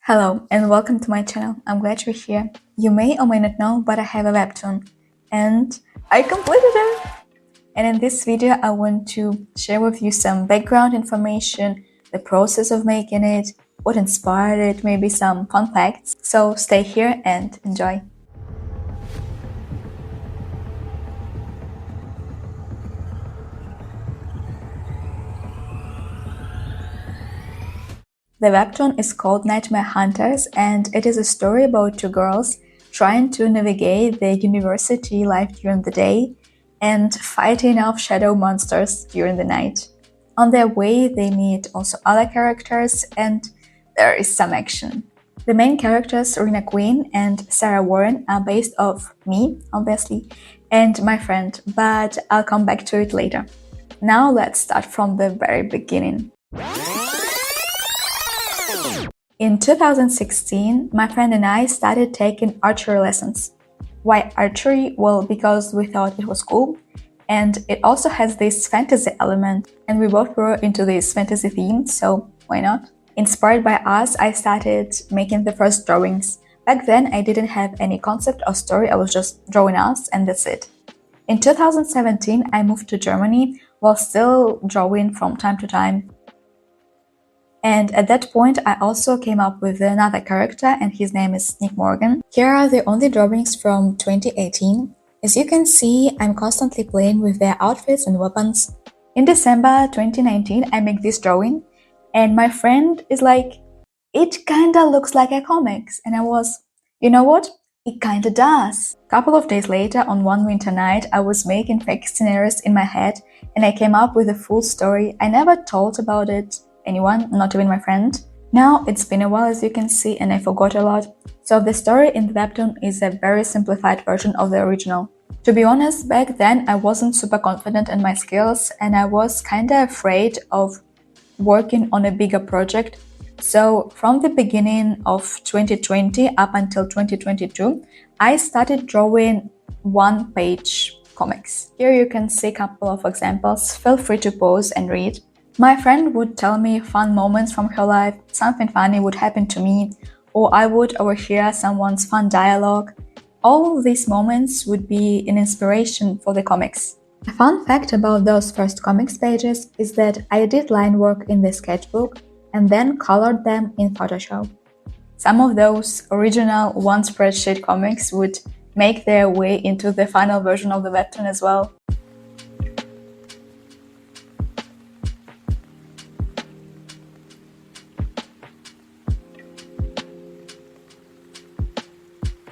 Hello and welcome to my channel. I'm glad you're here. You may or may not know, but I have a webtoon and I completed it. And in this video, I want to share with you some background information, the process of making it, what inspired it, maybe some fun facts. So stay here and enjoy. The webtoon is called Nightmare Hunters, and it is a story about two girls trying to navigate their university life during the day and fighting off shadow monsters during the night. On their way, they meet also other characters, and there is some action. The main characters, Rena Queen and Sarah Warren, are based off me, obviously, and my friend, but I'll come back to it later. Now let's start from the very beginning. In 2016, my friend and I started taking archery lessons. Why archery? Well, because we thought it was cool, and it also has this fantasy element, and we both were into this fantasy theme, so why not? Inspired by us, I started making the first drawings. Back then, I didn't have any concept or story, I was just drawing us, and that's it. In 2017, I moved to Germany while still drawing from time to time. And at that point, I also came up with another character, and his name is Nick Morgan. Here are the only drawings from 2018. As you can see, I'm constantly playing with their outfits and weapons. In December 2019, I make this drawing, and my friend is like, it kinda looks like a comics. And I was, you know what? It kinda does. Couple of days later, on one winter night, I was making fake scenarios in my head, and I came up with a full story. I never told about it anyone, not even my friend. Now it's been a while, as you can see, and I forgot a lot. So the story in the webtoon is a very simplified version of the original. To be honest, back then I wasn't super confident in my skills and I was kinda afraid of working on a bigger project. So from the beginning of 2020 up until 2022, I started drawing one-page comics. Here you can see a couple of examples. Feel free to pause and read. My friend would tell me fun moments from her life, something funny would happen to me, or I would overhear someone's fun dialogue. All these moments would be an inspiration for the comics. A fun fact about those first comics pages is that I did line work in the sketchbook and then colored them in Photoshop. Some of those original one spreadsheet comics would make their way into the final version of the webtoon as well.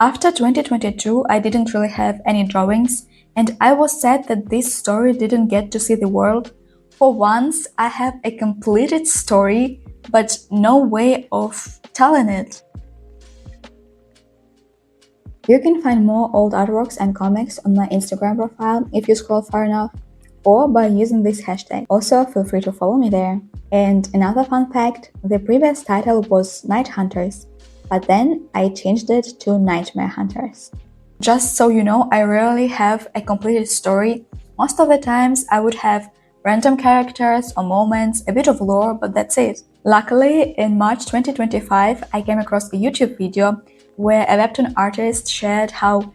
After 2022, I didn't really have any drawings, and I was sad that this story didn't get to see the world. For once, I have a completed story, but no way of telling it. You can find more old artworks and comics on my Instagram profile if you scroll far enough, or by using this hashtag. Also, feel free to follow me there. And another fun fact, the previous title was Night Hunters, but then I changed it to Nightmare Hunters. Just so you know, I rarely have a completed story. Most of the times I would have random characters or moments, a bit of lore, but that's it. Luckily, in March 2025, I came across a YouTube video where a webtoon artist shared how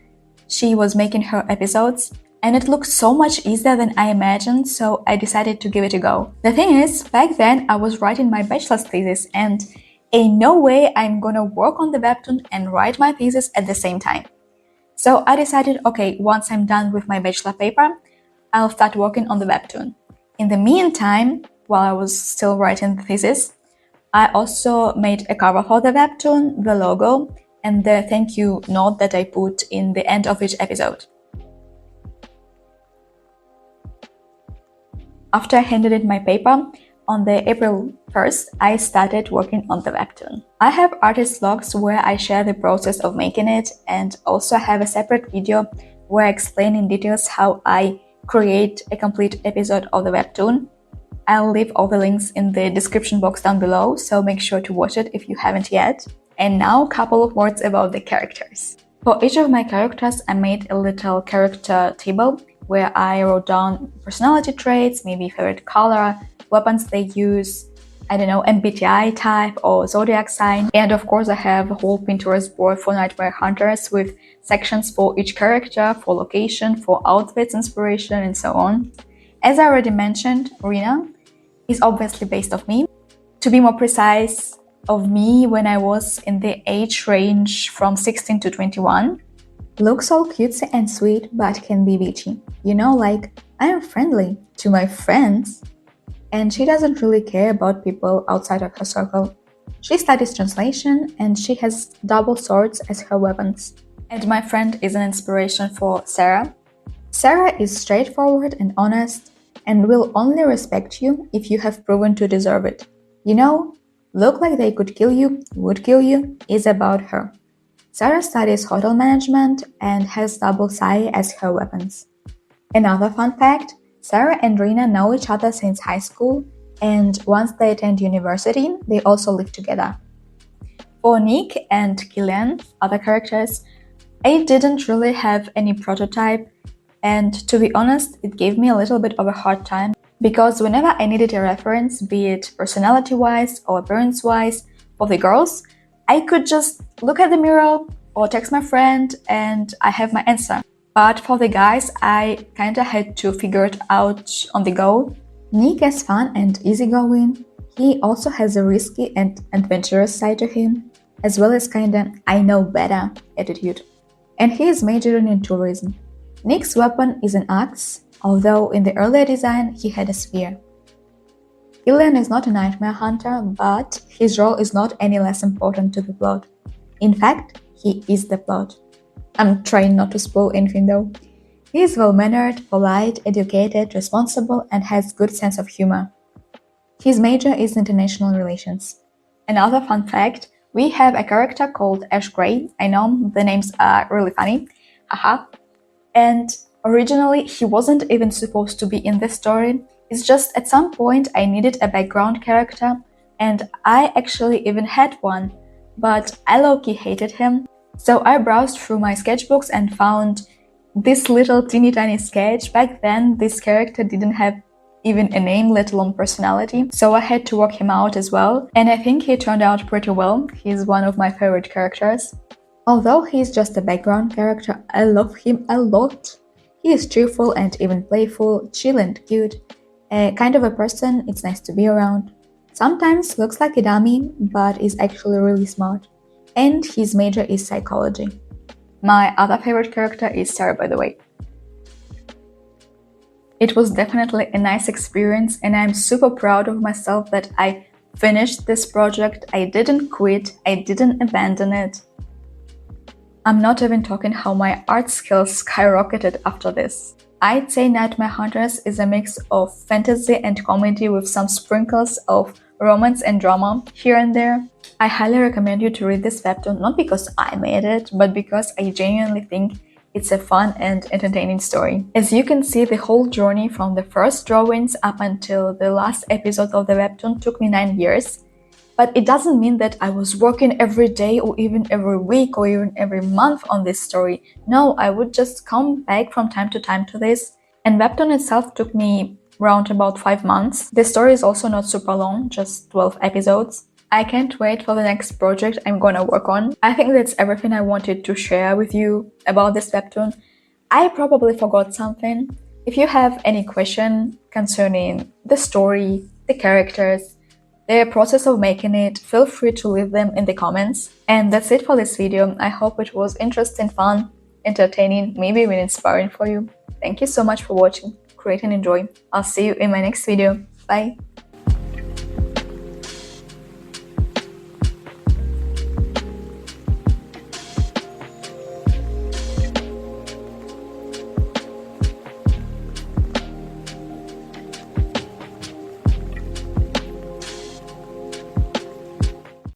she was making her episodes, and it looked so much easier than I imagined, so I decided to give it a go. The thing is, back then I was writing my bachelor's thesis, and ain't no way I'm gonna work on the webtoon and write my thesis at the same time. So I decided, okay, once I'm done with my bachelor paper, I'll start working on the webtoon. In the meantime, while I was still writing the thesis, I also made a cover for the webtoon, the logo, and the thank you note that I put in the end of each episode. After I handed in my paper, on the April 1st, I started working on the webtoon. I have artist logs where I share the process of making it, and also have a separate video where I explain in details how I create a complete episode of the webtoon. I'll leave all the links in the description box down below, so make sure to watch it if you haven't yet. And now a couple of words about the characters. For each of my characters, I made a little character table where I wrote down personality traits, maybe favorite color, weapons they use, I don't know, MBTI type or zodiac sign. And of course, I have a whole Pinterest board for Nightmare Hunters with sections for each character, for location, for outfits, inspiration, and so on. As I already mentioned, Rina is obviously based off me. To be more precise, of me when I was in the age range from 16 to 21. Looks all cutesy and sweet, but can be bitchy. You know, like, I am friendly to my friends. And she doesn't really care about people outside of her circle. She studies translation and she has double swords as her weapons. And my friend is an inspiration for Sarah. Sarah is straightforward and honest and will only respect you if you have proven to deserve it. You know, look like they could kill you, would kill you, is about her. Sarah studies hotel management and has double sai as her weapons. Another fun fact, Sarah and Rina know each other since high school, and once they attend university, they also live together. For Nick and Killian, other characters, I didn't really have any prototype, and to be honest, it gave me a little bit of a hard time, because whenever I needed a reference, be it personality-wise or appearance-wise, for the girls, I could just look at the mirror or text my friend and I have my answer. But for the guys, I kinda had to figure it out on the go. Nick is fun and easygoing. He also has a risky and adventurous side to him, as well as kinda I know better attitude. And he is majoring in tourism. Nick's weapon is an axe, although in the earlier design he had a spear. Killian is not a nightmare hunter, but his role is not any less important to the plot. In fact, he is the plot. I'm trying not to spoil anything though. He is well-mannered, polite, educated, responsible, and has good sense of humor. His major is international relations. Another fun fact, we have a character called Ash Gray. I know the names are really funny, haha. And originally he wasn't even supposed to be in this story. It's just at some point I needed a background character, and I actually even had one, but I low-key hated him. So I browsed through my sketchbooks and found this little teeny tiny sketch. Back then, this character didn't have even a name, let alone personality. So I had to work him out as well. And I think he turned out pretty well. He's one of my favorite characters. Although he's just a background character, I love him a lot. He is cheerful and even playful, chill and cute. Kind of a person it's nice to be around. Sometimes looks like a dummy, but is actually really smart. And his major is psychology. My other favorite character is Sarah, by the way. It was definitely a nice experience, and I'm super proud of myself that I finished this project. I didn't quit, I didn't abandon it. I'm not even talking how my art skills skyrocketed after this. I'd say Nightmare Hunters is a mix of fantasy and comedy with some sprinkles of romance and drama here and there. I highly recommend you to read this webtoon, not because I made it, but because I genuinely think it's a fun and entertaining story. As you can see, the whole journey from the first drawings up until the last episode of the webtoon took me 9 years. But it doesn't mean that I was working every day or even every week or even every month on this story. No, I would just come back from time to time to this. And webtoon itself took me around about 5 months. The story is also not super long, just 12 episodes. I can't wait for the next project I'm gonna work on. I think that's everything I wanted to share with you about this webtoon. I probably forgot something. If you have any question concerning the story, the characters, the process of making it, feel free to leave them in the comments. And that's it for this video. I hope it was interesting, fun, entertaining, maybe even inspiring for you. Thank you so much for watching. Create and enjoy. I'll see you in my next video. Bye!